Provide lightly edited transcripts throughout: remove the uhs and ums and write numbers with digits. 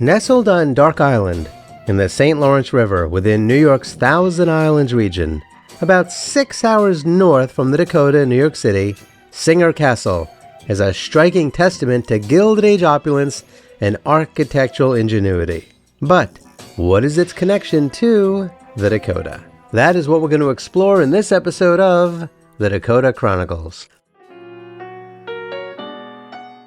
Nestled on Dark Island in the St. Lawrence River within New York's Thousand Islands region, about 6 hours north from the Dakota in New York City, Singer Castle is a striking testament to Gilded Age opulence and architectural ingenuity. But what is its connection to the Dakota? That is what we're going to explore in this episode of The Dakota Chronicles.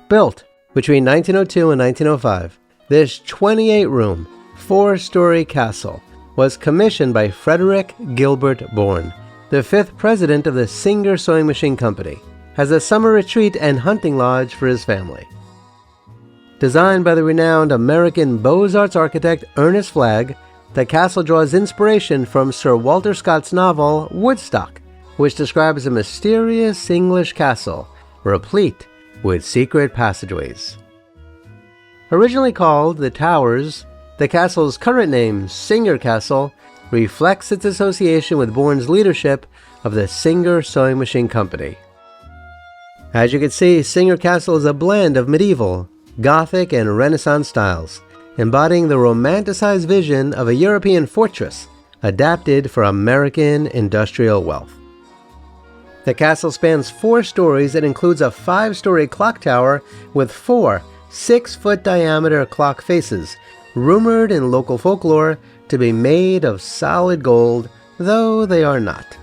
Built between 1902 and 1905, this 28-room, 4-story castle was commissioned by Frederick Gilbert Bourne, the 5th president of the Singer Sewing Machine Company, as a summer retreat and hunting lodge for his family. Designed by the renowned American Beaux-Arts architect Ernest Flagg, the castle draws inspiration from Sir Walter Scott's novel Woodstock, which describes a mysterious English castle replete with secret passageways. Originally called The Towers, the castle's current name, Singer Castle, reflects its association with Bourne's leadership of the Singer Sewing Machine Company. As you can see, Singer Castle is a blend of medieval, Gothic, and Renaissance styles, embodying the romanticized vision of a European fortress adapted for American industrial wealth. The castle spans 4 stories and includes a 5-story clock tower with 4 6-foot diameter clock faces, rumored in local folklore to be made of solid gold, though they are not.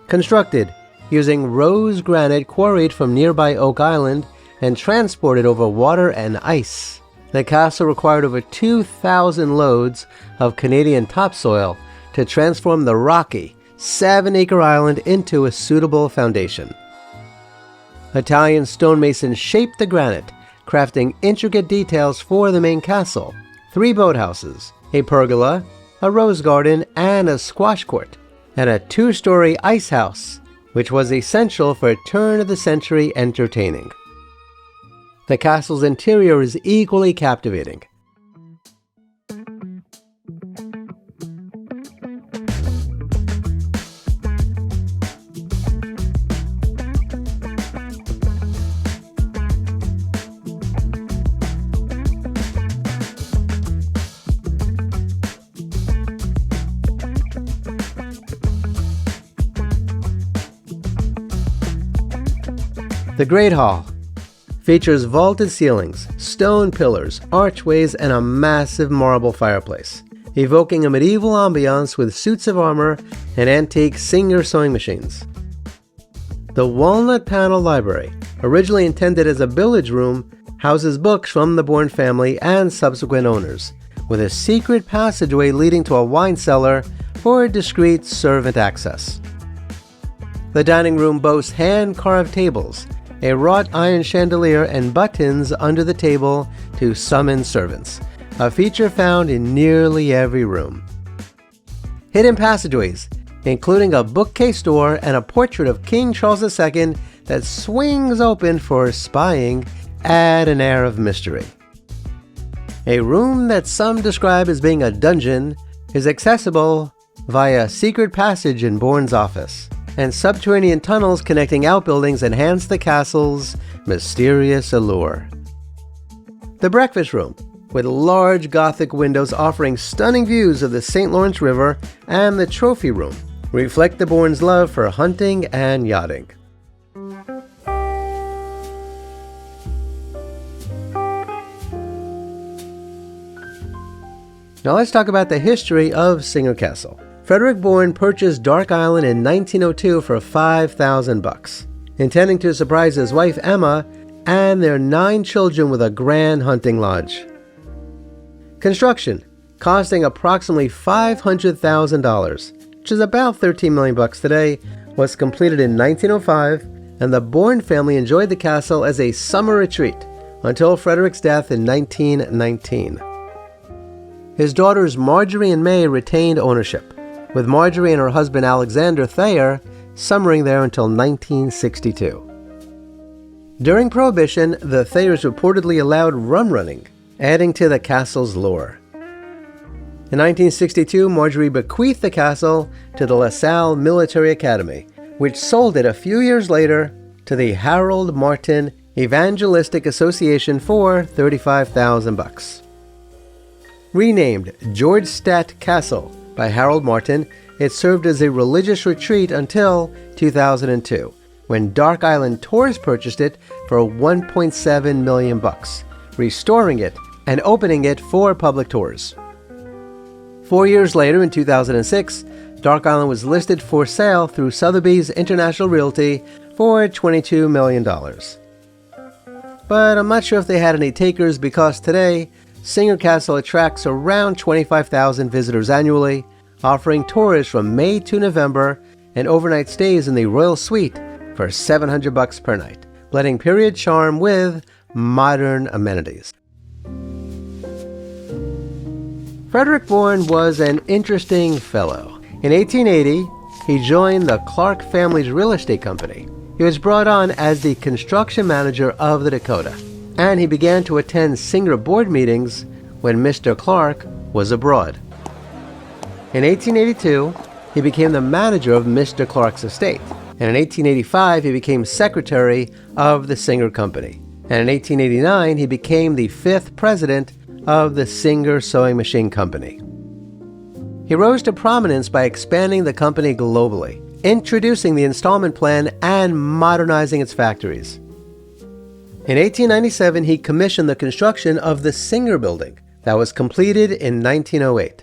Constructed using rose granite quarried from nearby Oak Island and transported over water and ice, the castle required over 2,000 loads of Canadian topsoil to transform the rocky 7-acre island into a suitable foundation. Italian stonemasons shaped the granite, crafting intricate details for the main castle: 3 boathouses, a pergola, a rose garden, and a squash court, and a 2-story ice house, which was essential for turn-of-the-century entertaining. The castle's interior is equally captivating. The Great Hall features vaulted ceilings, stone pillars, archways, and a massive marble fireplace, evoking a medieval ambiance with suits of armor and antique Singer sewing machines. The walnut panel library, originally intended as a billiards room, houses books from the Bourne family and subsequent owners, with a secret passageway leading to a wine cellar for discreet servant access. The dining room boasts hand-carved tables, a wrought iron chandelier, and buttons under the table to summon servants, a feature found in nearly every room. Hidden passageways, including a bookcase door and a portrait of King Charles II that swings open for spying, add an air of mystery. A room that some describe as being a dungeon is accessible via a secret passage in Bourne's office, and subterranean tunnels connecting outbuildings enhance the castle's mysterious allure. The breakfast room, with large Gothic windows offering stunning views of the St. Lawrence River, and the trophy room, reflect the Bourne's love for hunting and yachting. Now let's talk about the history of Singer Castle. Frederick Bourne purchased Dark Island in 1902 for $5,000, intending to surprise his wife Emma and their 9 children with a grand hunting lodge. Construction, costing approximately $500,000, which is about $13 million today, was completed in 1905, and the Bourne family enjoyed the castle as a summer retreat until Frederick's death in 1919. His daughters Marjorie and May retained ownership, with Marjorie and her husband Alexander Thayer summering there until 1962. During Prohibition, the Thayers reportedly allowed rum running, adding to the castle's lore. In 1962, Marjorie bequeathed the castle to the LaSalle Military Academy, which sold it a few years later to the Harold Martin Evangelistic Association for $35,000. Renamed Georgestadt Castle by Harold Martin, it served as a religious retreat until 2002, when Dark Island Tours purchased it for $1.7 million, restoring it and opening it for public tours. 4 years later, in 2006, Dark Island was listed for sale through Sotheby's International Realty for $22 million. But I'm not sure if they had any takers, because today, Singer Castle attracts around 25,000 visitors annually, offering tours from May to November and overnight stays in the Royal Suite for $700 per night, blending period charm with modern amenities. Frederick Bourne was an interesting fellow. In 1880, he joined the Clark family's real estate company. He was brought on as the construction manager of the Dakota, and he began to attend Singer board meetings when Mr. Clark was abroad. In 1882, he became the manager of Mr. Clark's estate, and in 1885, he became secretary of the Singer Company. And in 1889, he became the 5th president of the Singer Sewing Machine Company. He rose to prominence by expanding the company globally, introducing the installment plan and modernizing its factories. In 1897, he commissioned the construction of the Singer Building that was completed in 1908.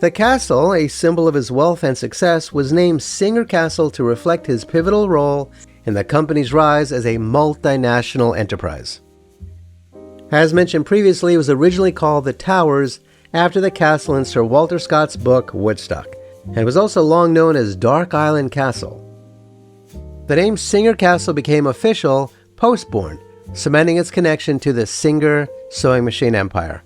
The castle, a symbol of his wealth and success, was named Singer Castle to reflect his pivotal role in the company's rise as a multinational enterprise. As mentioned previously, it was originally called the Towers after the castle in Sir Walter Scott's book Woodstock, and was also long known as Dark Island Castle. The name Singer Castle became official post-Bourne, cementing its connection to the Singer sewing machine empire.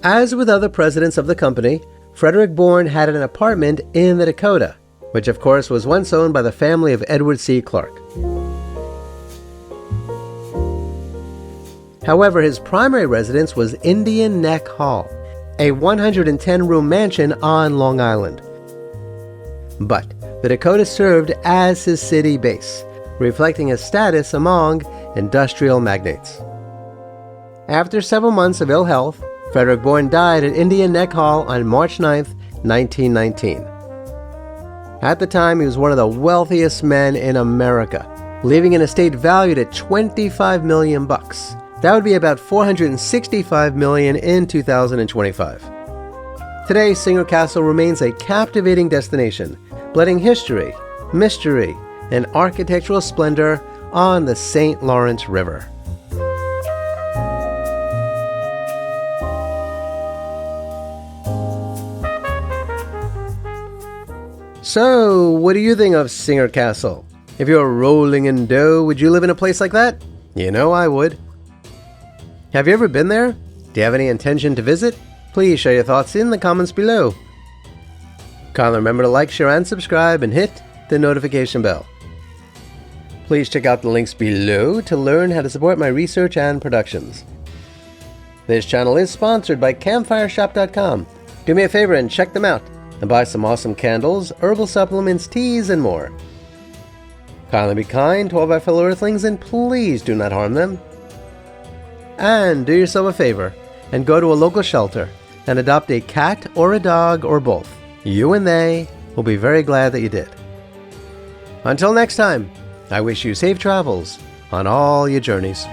As with other presidents of the company, Frederick Bourne had an apartment in the Dakota, which of course was once owned by the family of Edward C. Clark. However, his primary residence was Indian Neck Hall, a 110-room mansion on Long Island. But the Dakota served as his city base, reflecting his status among industrial magnates. After several months of ill health, Frederick Bourne died at Indian Neck Hall on March 9, 1919. At the time, he was one of the wealthiest men in America, leaving an estate valued at $25 million. That would be about $465 million in 2025. Today, Singer Castle remains a captivating destination, blending history, mystery, and architectural splendor on the St. Lawrence River. So, what do you think of Singer Castle? If you're rolling in dough, would you live in a place like that? You know I would. Have you ever been there? Do you have any intention to visit? Please share your thoughts in the comments below. Kindly remember to like, share, and subscribe, and hit the notification bell. Please check out the links below to learn how to support my research and productions. This channel is sponsored by CampfireShop.com. Do me a favor and check them out, and buy some awesome candles, herbal supplements, teas, and more. Kindly be kind to all of our fellow Earthlings, and please do not harm them. And do yourself a favor and go to a local shelter and adopt a cat or a dog or both. You and they will be very glad that you did. Until next time, I wish you safe travels on all your journeys.